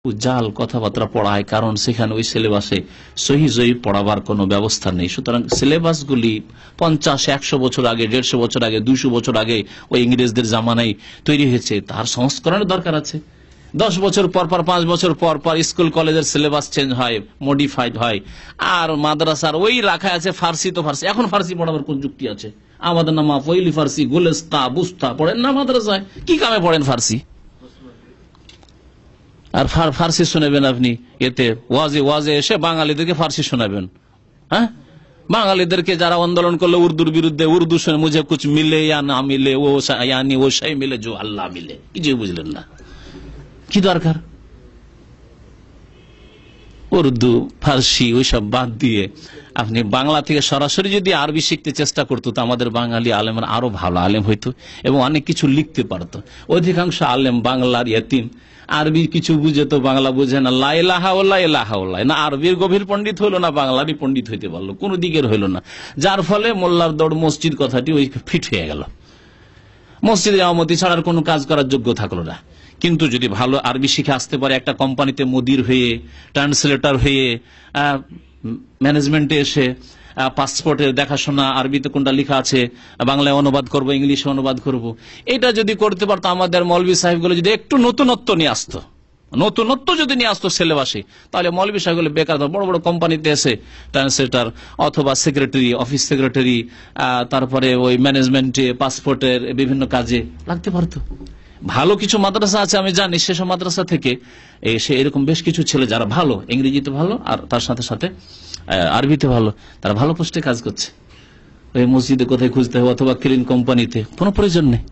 জাল কথাবার্তা পড়ায়, কারণ সেখানে ওই সিলেবাসে সহি জয়ী পড়াবার কোনো ব্যবস্থা নেই। সুতরাং সিলেবাসগুলি 50-100 বছর আগে, 150 বছর আগে, 200 বছর আগে ওই ইংরেজদের জামানায় তৈরি হয়েছে, তার সংস্করণের দরকার আছে। 10 বছর পর পর, 5 বছর পর পর স্কুল কলেজের সিলেবাস চেঞ্জ হয়, মডিফাইড হয়। আর মাদ্রাসার ওই রাখা আছে ফার্সি, তো ফার্সি এখন ফার্সি পড়াবার কোন যুক্তি আছে? আমাদের নামা পইলি ফার্সি, গোলেস্তা বুস্তা পড়েন না মাদ্রাসায়, কি কামে পড়েন ফার্সি? আর ফার্সি শোনাবেন আপনি, এতে ওয়াজে ওয়াজে এসে বাঙালিদেরকে ফার্সি শোনাবেন। হ্যাঁ, বাঙালিদেরকে যারা আন্দোলন করলো উর্দুর বিরুদ্ধে, উর্দু শুনে মুঝে কুছ মিলে ইয়া না মিলে, ও ইয়ানি ও সেই মিলে जो আল্লাহ মিলে, কিছুই বুঝলেন না। কি দরকার? উর্দু ফার্সি ওইসব বাদ দিয়ে আপনি বাংলা থেকে সরাসরি যদি আরবি শিখতে চেষ্টা করতো, তো আমাদের বাঙালি আলেমের আরো ভালো আলেম হইতো এবং অনেক কিছু লিখতে পারতো। অধিকাংশ আলেম বাংলার ইতিম, আরবি কিছু বুঝে তো বাংলা বুঝে না, লা ইলাহা ইল্লাল্লাহ ইলাহা ইল্লাল্লাহ, না আরবির গভীর পণ্ডিত হইলো না বাংলারই পণ্ডিত হইতে পারলো, কোন দিকের হইলো না। যার ফলে মোল্লার দৌড় মসজিদ কথাটি ওই ফিট হয়ে গেল, মসজিদে ইমামতি ছাড়ার কোনো কাজ করার যোগ্য থাকলো না। কিন্তু যদি ভালো আরবি শিখে আসতে পারে, একটা কোম্পানিতে মুদির হয়ে, ট্রান্সলেটর হয়ে, ম্যানেজমেন্টে এসে পাসপোর্টের দেখাশোনা, আরবিতে কোনটা লেখা আছে বাংলায় অনুবাদ করব, ইংলিশে অনুবাদ করব, এটা যদি করতে পারতো, আমাদের মৌলভী সাহেবগুলো যদি একটু নতুনত্ব নিয়ে আসতো, নতুনত্ব যদি নিয়ে আসতো সিলেবাসে, তাহলে মৌলভী সাহেবগুলো বেকার, বড় বড় কোম্পানিতে এসে ট্রান্সলেটর অথবা সেক্রেটারি, অফিস সেক্রেটারি, তারপরে ওই ম্যানেজমেন্টে, পাসপোর্টের বিভিন্ন কাজে লাগতে পারতো। ভালো কিছু মাদ্রাসা আছে আমি জানি, সেসব মাদ্রাসা থেকে এসে এরকম বেশ কিছু ছেলে যারা ভালো, ইংরেজিতে ভালো আর তার সাথে সাথে আরবিতে ভালো, তারা ভালো পোস্টে কাজ করছে। ওই মসজিদে কোথায় খুঁজতে হবে অথবা ক্লিন কোম্পানিতে, কোনো প্রয়োজন নেই।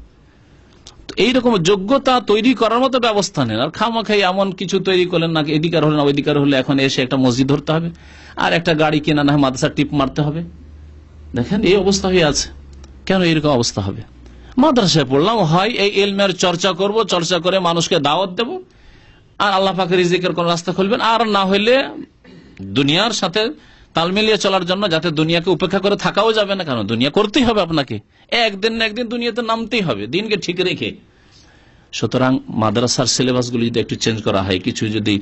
এইরকম যোগ্যতা তৈরি করার মতো ব্যবস্থা নেই। আর খামাখাই এমন কিছু তৈরি করলেন না, এদিকার হলে না ওইদিকার হলে এখন এসে একটা মসজিদ ধরতে হবে আর একটা গাড়ি কেনা না মাদ্রাসা টিপ মারতে হবে। দেখেন এই অবস্থা হয়ে আছে। কেন এরকম অবস্থা হবে? মাদ্রাসায় পড়লাম, হয় এই ইলমের চর্চা করব, চর্চা করে মানুষকে দাওয়াত দেব আর আল্লাহ পাকের রিজিকের কোন রাস্তা খুলবেন, আর না হইলে দুনিয়ার সাথে তাল মিলিয়ে চলার জন্য, যাতে দুনিয়াকে উপেক্ষা করে থাকাও যাবে না, কারণ দুনিয়া করতেই হবে আপনাকে, একদিন না একদিন দুনিয়াতে নামতেই হবে, দিনকে ঠিক রেখে। সুতরাং মাদ্রাসার সিলেবাসগুলি যদি একটু চেঞ্জ করা হয়, কিছু যদি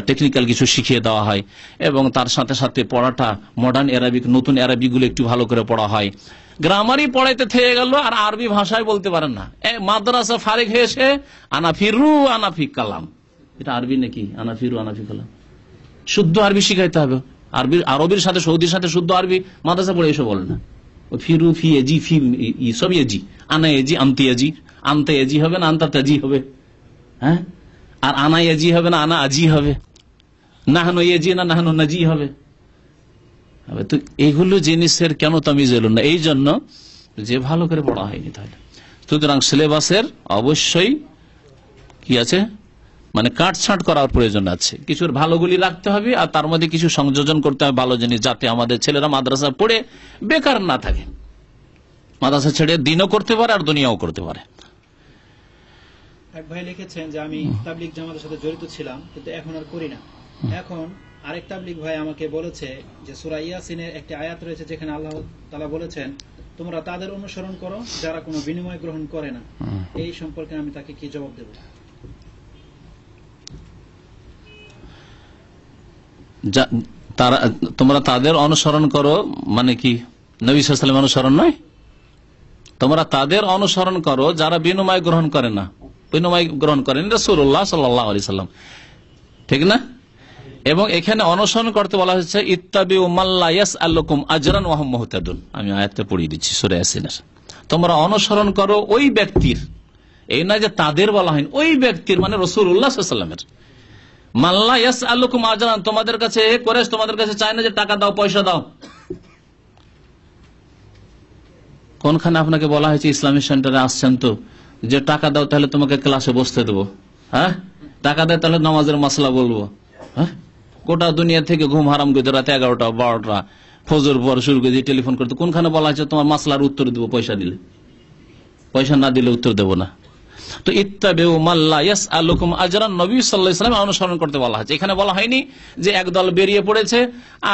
টেকনিক্যাল কিছু শিখিয়ে দেওয়া হয় এবং তার সাথে সাথে পড়াটা মডার্ন অ্যারাবিক, নতুন অ্যারাবিকগুলো একটু ভালো করে পড়া হয়। গ্রামারই পড়াইতে থেকে গেল আর আরবি ভাষায় বলতে পারেন না, মাদ্রাসা ফারিক হয়েছে আনাফিরু আনাফি কালাম, এটা আরবি নাকি? আনাফিরু আনাফি কালাম, শুদ্ধ আরবি শিখাইতে হবে। আরবির সাথে সৌদির সাথে শুদ্ধ আরবি মাদ্রাসা পড়ে এসব বলে না। ফিরু ফি এজি ফি সব এজি, আনা এজি আনতে এজি, আনতে এজি হবে না আনতা তাজি হবে, হ্যাঁ, আর আনা এজি হবে না আনা আজি হবে, নাহানো এজি না নাহানো নাজি হবে। তো এইগুলো জিনিসের কেন তামিজ এলো না? এই জন্য যে ভালো করে পড়া হয়নি। তাহলে সুতরাং সিলেবাসের অবশ্যই কি আছে, মানে কাটছাঁট করার প্রয়োজন আছে। কিছুর ভালোগুলি রাখতে হবে আর তার মধ্যে কিছু সংযোজন করতে হবে ভালো জিনিস, যাতে আমাদের ছেলেরা মাদ্রাসা পড়ে বেকার না থাকে, মাদ্রাসা ছেড়ে দিনও করতে পারে আর দুনিয়াও করতে পারে। এক ভাই লিখেছেন যে আমি তাবলিগ জামাতের সাথে জড়িত ছিলাম, কিন্তু এখন আর করি না। এখন আরেক তাবলিগ ভাই আমাকে বলেছে যে সূরা ইয়াসিনের একটি আয়াত রয়েছে যেখানে আল্লাহ তাআলা বলেছেন তোমরা তাদের অনুসরণ করো যারা কোনো বিনিময় গ্রহণ করে না। এই সম্পর্কে আমি তাকে কি জবাব দেব? তোমরা তাদের অনুসরণ করো মানে কি? নবী সাল্লাল্লাহু আলাইহি ওয়াসাল্লাম অনুসরণ নয়? তোমরা তাদের অনুসরণ করো যারা বিনিময় গ্রহণ করে না, বিনিময় গ্রহণ করেন রাসূলুল্লাহ সাল্লাল্লাহু আলাইহি ওয়াসাল্লাম, ঠিক না? এবং এখানে অনুসরণ করতে বলা হচ্ছে ইত্তাবিউ মাল্লা ইয়াসআলুকুম আজরান ওয়া হুম মুহতাদুন। আমি আয়াতটা পড়িয়ে দিচ্ছি সূরা ইয়াসিনের। তোমরা অনুসরণ করো ওই ব্যক্তির, এই না যে তাদের বলা হয়নি, ওই ব্যক্তির মানে রাসূলুল্লাহ সাল্লাল্লাহু আলাইহি ওয়াসাল্লামের। মাল্লা ইয়াসআলুকুম আজরান, তোমাদের কাছে কুরাইশ তোমাদের কাছে চায় না যে টাকা দাও পয়সা দাও। কোনখানে আপনাকে বলা হয়েছে ইসলামিক সেন্টারে আসছেন তো যে টাকা দাও তাহলে তোমাকে ক্লাসে বসতে দেবো, হ্যাঁ, টাকা দেয় তাহলে নামাজের মাসলা বলবো, হ্যাঁ, গোটা দুনিয়া থেকে ঘুম হারাম করে রাতে 11টা 12টা ফজর পর শুরু করে দিয়ে টেলিফোন করতে, কোনখানে বলা হয়েছে তোমার মাসলার উত্তর দেবো পয়সা দিলে? পয়সা না দিলে উত্তর দেবো না। তো ইত্তাবিউ মাল্লা ইয়াসআলুকুম আজরান, নবী সাল্লাল্লাহু আলাইহি ওয়াসাল্লাম অনুসরণ করতে বলা হয়েছে। এখানে বলা হয়নি যে এক দল বেরিয়ে পড়েছে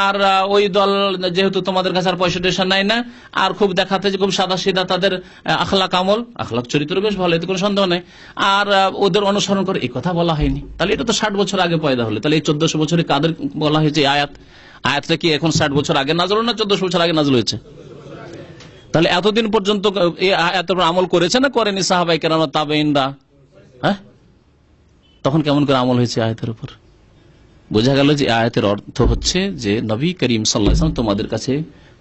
আর ওই দল যেহেতু তোমাদের কাছে আর পয়সা টয়সা নাই না, আর খুব দেখাতে যে খুব সাদা সিধা তাদের আখলাক আমল, আখলাক চরিত্র বেশ ভালো, এতে কোনো সন্দেহ নেই, আর ওদের অনুসরণ করে, এই কথা বলা হয়নি। তাহলে এটা তো 60 বছর আগে পয়দা হলো, তাহলে এই 1400 বছরে কাদের বলা হয়েছে আয়াতটা কি এখন 60 বছর আগে নাযিল না 1400 বছর আগে নাযিল হয়েছে? তাহলে এতদিন পর্যন্ত এই আয়াতের উপর আমল করেছে না করেনি সাহাবায়ে কেরাম তাবেঈনরা? হ্যাঁ, তখন কেমন করে আমল হয়েছে আয়াতের উপর? বোঝা গেল যে আয়াতের অর্থ হচ্ছে যে নবী করিম সাল্লাল্লাহু আলাইহি ওয়াসাল্লাম তোমাদের কাছে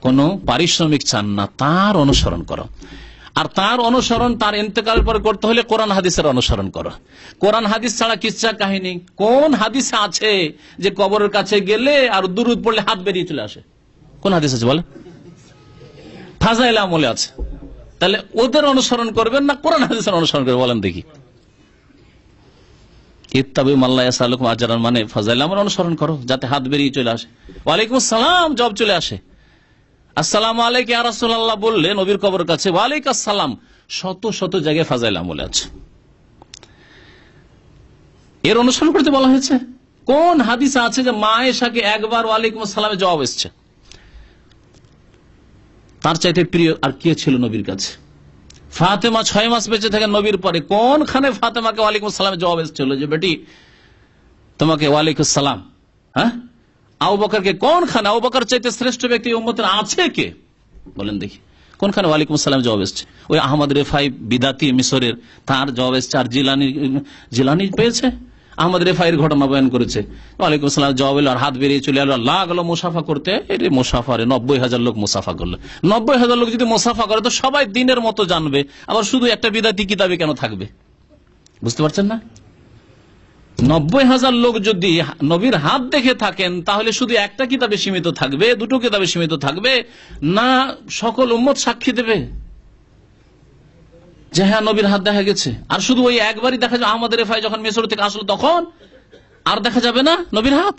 কোনো পারিশ্রমিক চান না, তার অনুসরণ করো। আর তার অনুসরণ তার ইন্তেকালের পর করতে হলে কোরআন হাদিসের অনুসরণ করো। কোরআন হাদিস ছাড়া কিচ্ছা কাহিনী কোন হাদিসে আছে যে কবরের কাছে গেলে আর দুরূদ পড়লে হাত বেরিয়ে চলে আসে? কোন হাদিস আছে বলে? ফাজাইল আমলে আছে। তাহলে ওদের অনুসরণ করবেন না কোরআন হাদিসের অনুসরণ করবেন? বলেন দেখি। ইত্তাবিউ মাল্লা ইয়াসআলুকুম আজরান মানে ফাজাইল আমল অনুসরণ করো যাতে হাত বেরিয়ে চলে আসে। ওয়ালাইকুম আসসালাম জবাব চলে আসে। আসসালামু আলাইকা ইয়া রাসূলুল্লাহ বললে নবীর কবরের কাছে ওয়ালাইকুম আসসালাম, শত শত জায়গায় ফাজাইল আমলে আছে। এর অনুসরণ করতে বলা হয়েছে। কোন হাদিসে আছে যে মা আয়েশাকে একবার ওয়ালাইকুম আসসালামের জবাব এসেছে? তার চাইতে প্রিয় আর কে ছিল নবীর কাছে? ফাতেমা 6 মাস বেঁচে থাকেন নবীর পরে, কোনখানে ফাতেমাকে ওয়ালাইকুম আসসালামের জবাব এসেছিল যে বেটি তোমাকে ওয়ালাইকুম আসসালাম? হ্যাঁ, আবু বকরকে কোনখানে? আবু বকর চাইতে শ্রেষ্ঠ ব্যক্তি উম্মতের আছে কে? বলেন দেখি কোনখানে ওয়ালাইকুম আসসালাম জবাব এসেছে? ওই আহমদ রেফাই বিদাতি মিশরের, তার জবাব এসেছে। আর জিলানি পেয়েছে, আহমদ রেফাইয়ের ঘটনা বয়ান করেছে, ওয়ালাইকুম আসসালাম জবাব এলো আর হাত বেরিয়ে চলে এলো, লাগলো মুসাফা করতে। এটি মুসাফারে 90,000 লোক মুসাফা করলো। 90,000 লোক যদি মুসাফা করে তো সবাই দিনের মতো জানবে, আবার শুধু একটা বিদাতি কিতাবে কেন থাকবে? বুঝতে পারছেন না? 90,000 লোক যদি নবীর হাত দেখে থাকেন তাহলে শুধু একটা কিতাবে সীমিত থাকবে, দুটো কিতাবে সীমিত থাকবে না, সকল উম্মত সাক্ষী দেবে যে হ্যাঁ নবীর হাত দেখা গেছে। আর শুধু ওই একবারই দেখা যাবে, আহমদ রেফাই যখন মিশর থেকে আসলো তখন আর দেখা যাবে না নবীর হাত?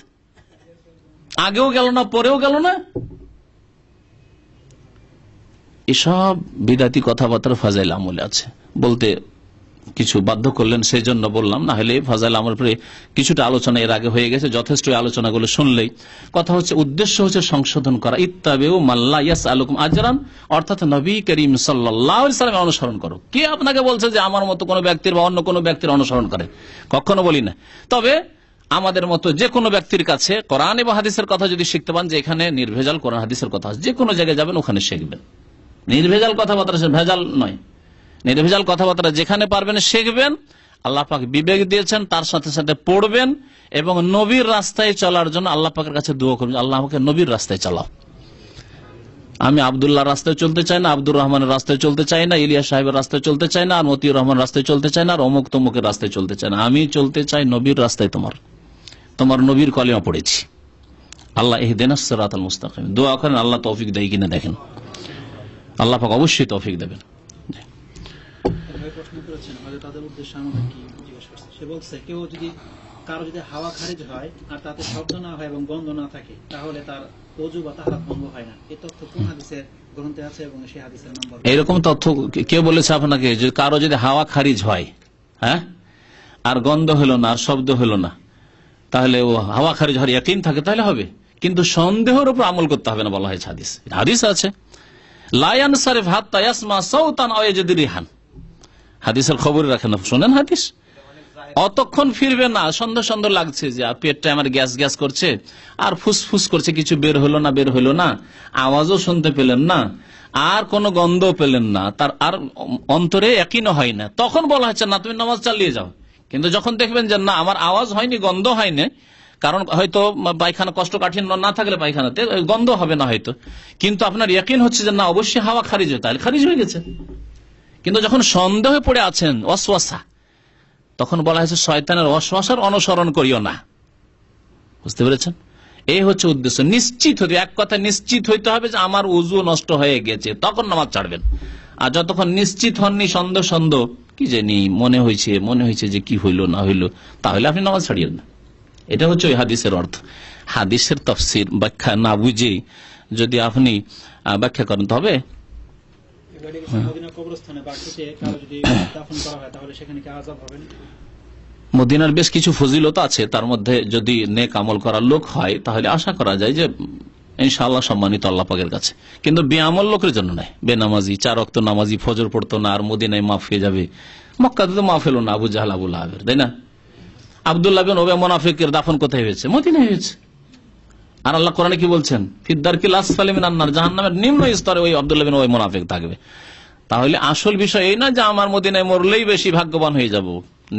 আগেও গেল না, পরেও গেল না। এসব বিদাতি কথাবার্তা ফাজাইল আমলে আছে বলতে কিছু বাধ্য করলেন, সেই জন্য বললাম, না হলে ফাজাইল আমল পরে কিছুটা আলোচনা এর আগে হয়ে গেছে, যথেষ্ট আলোচনাগুলো শুনলেই। কথা হচ্ছে উদ্দেশ্য হচ্ছে সংশোধন করা। ইত্তাবিউ মাল্লা ইয়াসআলুকুম আজরান, অর্থাৎ নবী করিম সাল্লাল্লাহু আলাইহি ওয়াসাল্লামের অনুসরণ করো। কে আপনাকে বলছে যে আমার মতো কোনো ব্যক্তির বা অন্য কোনো ব্যক্তির অনুসরণ করে? কখনো বলি না। তবে আমাদের মতো যে কোনো ব্যক্তির কাছে কোরআন এবং হাদিসের কথা যদি শিখতে পান, যে এখানে নির্ভেজাল কোরআন হাদিসের কথা, যে কোনো জায়গায় যাবেন ওখানে শিখবেন। নির্ভেজাল কথাবার্তা, ভেজাল নয়, নির্ভেজাল কথাবার্তা যেখানে পারবেন শিখবেন। আল্লাহ পাক বিবেক দিয়েছেন, তার সাথে সাথে পড়বেন এবং নবীর রাস্তায় চলার জন্য আল্লাহ পাকের কাছে দোয়া করবেন, আল্লাহ আমাকে নবীর রাস্তায় চালাও। আমি আব্দুল্লাহ রাস্তায় চলতে চাই না, আব্দুর রহমানের রাস্তায় চলতে চাই না, ইলিয়াস সাহেবের রাস্তায় চলতে চাই না, আর মতিউর রহমান রাস্তায় চলতে চাই না, আর অমুক তমুকের রাস্তায় চলতে চাই না। আমি চলতে চাই নবীর রাস্তায়। তোমার নবীর কলিমা পড়েছি। আল্লাহ ইহদিনাস সিরাতাল মুস্তাকিম দোয়া করেন, আল্লাহ তৌফিক দেয় কিনা দেখেন। আল্লাহ পাক অবশ্যই তৌফিক দেবেন। প্রশ্ন করেছেন হয়তো তাদের উদ্দেশ্যে আমাদের কি জিজ্ঞেস করছে, সে বলছে কেউ যদি কারো যদি হাওয়া খারিজ হয় আর তাতে শব্দ না হয় এবং গন্ধ না থাকে তাহলে তার ওযু বা তাহারাত ভঙ্গ হয় না। এই তথ্য কোন হাদিসের গ্রন্থে আছে এবং সেই হাদিসের নাম বলুন। এরকম তথ্য কে বলেছে আপনাকে যে কারো যদি হাওয়া খারিজ হয়, হ্যাঁ, আর গন্ধ হলো না আর শব্দ হলো না, তাহলে ও হাওয়া খারিজ হওয়ার ইয়াকিন থাকে তাহলে হবে, কিন্তু সন্দেহের উপর আমল করতে হবে না বলা হয়েছে। হাদিস আছে লা ইয়ানসারিফ হাত্তা ইয়াসমা সাওতান আও ইয়াজিদ রিহান, হাদিসের খবর রাখেন, শুনেন হাদিস। অতক্ষণ ফিরবে না, সন্দেহ সন্দেহ লাগছে যে পেটটা আমার গ্যাস গ্যাস করছে আর ফুসফুস করছে, কিছু বের হলো না, আওয়াজও শুনতে পেলেন না, আর কোনো গন্ধ পেলেন না, তার আর অন্তরে ইয়াকিন হয় না, তখন বলা হচ্ছে না তুমি নামাজ চালিয়ে যাও। কিন্তু যখন দেখবেন যে না আমার আওয়াজ হয়নি, গন্ধ হয়নি, কারণ হয়তো পায়খানা কষ্টকাঠিন্য না থাকলে পায়খানাতে গন্ধ হবে না হয়তো, কিন্তু আপনার ইয়াকিন হচ্ছে যে না অবশ্যই হাওয়া খারিজ হয়, তাহলে খারিজ হয়ে গেছে। কিন্তু যখন সন্দেহে পড়ে আছেন, ওয়াসওয়াসা, তখন বলা হয়েছে শয়তানের ওয়াসওয়াসার অনুসরণ করিও না। বুঝতে পেরেছেন? এই হচ্ছে উদ্দেশ্য। নিশ্চিত হতে, এক কথা নিশ্চিত হইতে হবে যে আমার ওযু নষ্ট হয়ে গেছে, তখন নামাজ ছাড়বেন। আর যতক্ষণ নিশ্চিত হননি, সন্দেহ কি জানি মনে হয়েছে যে কি হইলো না হইলো, তাহলে আপনি নামাজ ছাড়িয়েন না। এটা হচ্ছে ওই হাদিসের অর্থ। হাদিসের তাফসীর ব্যাখ্যা না বুঝে যদি আপনি ব্যাখ্যা করেন তবে মদিনা কবরস্থানে বা কেটে কারো যদি দাফন করা হয় তাহলে সেখানে কি আযাব হবে না? মদিনার বেশ কিছু ফজিলত আছে, তার মধ্যে যদি নেক আমল করার লোক হয় তাহলে আশা করা যায় যে ইনশাআল্লাহ সম্মানিত আল্লাহ পাকের কাছে, কিন্তু বেআমল লোকের জন্য নয়। বেনামাজি, 4 ওয়াক্ত নামাজি, ফজর পড়তো না, আর মদিনায় মাফ হয়ে যাবে। মক্কাতে তো মাফ হলো না আবু জাহল আবু লাহাবের, তাই না? আব্দুল্লাহ বিন উবাই মুনাফিকের দাফন কোথায় হয়েছে? মদিনায় হয়েছে। আর আল্লাহ কোরআনে কি বলছেন? ফিদ্দারকিল আসফালি মিনান নার, জাহান্নামের নিম্ন স্তরে ওই আব্দুল্লাহ বিন উবাই মুনাফিক থাকবে। তাহলে আসল বিষয় এই না যে আমার মদিনায় মরলেই বেশি ভাগ্যবান হয়ে যাব।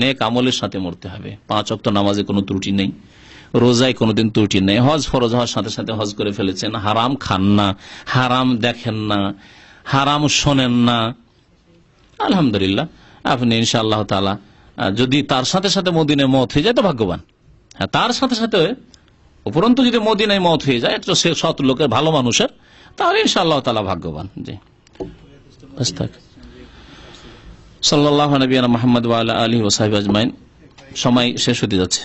নেক আমলের সাথে মরতে হবে। 5 ওয়াক্ত নামাজে কোনো ত্রুটি নেই, রোজায় কোনোদিন ত্রুটি নেই, হজ ফরজ হওয়ার সাথে সাথে হজ করে ফেলেছেন, হারাম খান না, হারাম দেখেন না, হারাম শোনেন না, আলহামদুলিল্লাহ আপনি ইনশাআল্লাহ তাআলা যদি তার সাথে সাথে মদিনায় মওত হয়ে যায় তো ভাগ্যবান। হ্যাঁ, তার সাথে সাথে উপরন্তু যদি মদিনায় মওত হয়ে যায় একটা সে সৎ লোকের, ভালো মানুষের, তাহলে ইনশাআল্লাহ তাআলা ভাগ্যবান। জি, সাল্লাল্লাহু নবিয়ানা মুহাম্মদ ওয়া আলা আলিহি ওয়া সাহবিহি আজমাইন। সময় শেষ হতে যাচ্ছে।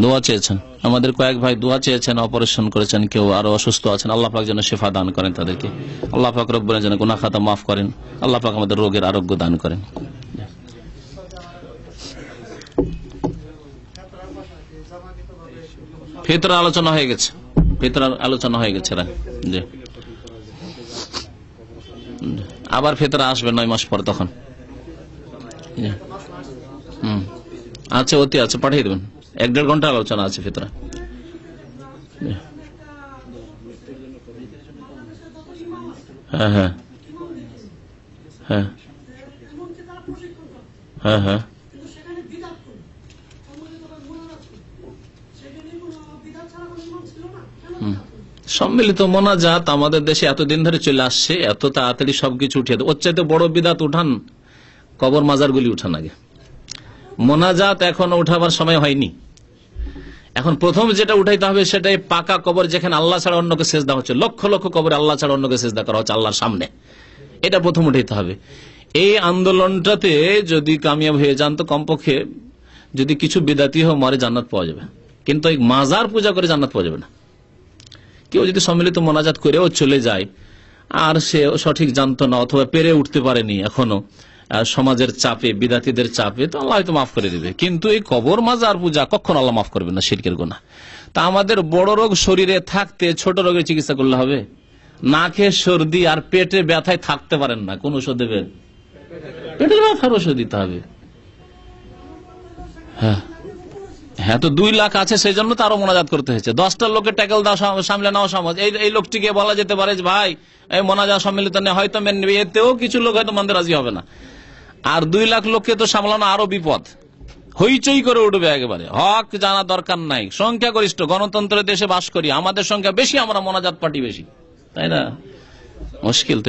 দোয়া চেয়েছেন আমাদের কয়েক ভাই, দোয়া চেয়েছেন, অপারেশন করেছেন, কেউ আরো অসুস্থ আছেন। আল্লাহ পাক যেন শিফা দান করেন তাদেরকে। আল্লাহ পাক রব্বুল যেন গুনাহ খাতা মাফ করেন। আল্লাহ পাক আমাদের রোগের আরোগ্য দান করেন। ফিতরা আলোচনা হয়ে গেছে, ফিতরার আলোচনা হয়ে গেছে। জি, আবার ফিতরা আসবে 9 মাস পর, তখন আচ্ছা অতি আছে, পাঠিয়ে দেবেন। 1-1.5 ঘন্টা আলোচনা আছে ফিতরা। হ্যাঁ হ্যাঁ হ্যাঁ হ্যাঁ হ্যাঁ সম্মিলিত মোনাজাত আমাদের দেশে এতদিন ধরে চলে আসছে, এত তাড়াতাড়ি সবকিছু উঠিয়ে দেয়। ওর চাইতে বড় বিদাত উঠান, কবর মাজারগুলি উঠান আগে। মোনাজাত এখনো উঠাবার সময় হয়নি। এখন প্রথম যেটা উঠাইতে হবে সেটাই পাকা কবর, যেখানে আল্লাহ ছাড়া অন্যকে সেজদা হচ্ছে। লক্ষ লক্ষ কবরে আল্লাহ ছাড়া অন্যকে সেজদা করা হচ্ছে আল্লাহর সামনে, এটা প্রথম উঠাইতে হবে। এই আন্দোলনটাতে যদি কামিয়াব হয়ে যান তো কমপক্ষে যদি কিছু বিদাতি হোক মরে জান্নাত পাওয়া যাবে, কিন্তু এই মাজার পূজা করে জান্নাত পাওয়া যাবে না। কেউ যদি সম্মিলিত মোনাজাত করেও চলে যায় আর সে সঠিক জানতো না অথবা পেরে উঠতে পারেনি এখনো সমাজের চাপে, বিদাতিদের চাপে, তো আল্লাহ হয়তো মাফ করে দিবে। কিন্তু এই কবর মাজার পূজা কখনো আল্লাহ মাফ করবে না, শিরকের গুনাহ। তা আমাদের বড় রোগ শরীরে থাকতে ছোট রোগের চিকিৎসা করলে হবে? নাকে সর্দি আর পেটে ব্যথায় থাকতে পারেন না, কোন ওষুধ দেবেন? পেটের ব্যথার ওষুধ দিতে হবে। হ্যাঁ হ্যাঁ, তো 2 লাখ আছে, সেই জন্য তো আরো মোনাজাত করতে হয়েছে। 10টা লোকের ট্যাকেল দাও, সামলে নাও সমাজ। এই লোকটিকে বলা যেতে পারে যে ভাই এই মোনাজাত সম্মিলিত নেই, হয়তো মেনে নেবে, এতেও কিছু লোক হয়তো মানতে রাজি হবে না। আর 2 লাখ লোককে তো সামলানো আরো বিপদ, হইচই করে উঠবে একেবারে। হক জানা দরকার নাই, সংখ্যাগরিষ্ঠ গণতন্ত্রের দেশে বাস করি, আমাদের সংখ্যা বেশি, আমরা মোনাজাত পার্টি বেশি, তাই না? মুশকিল।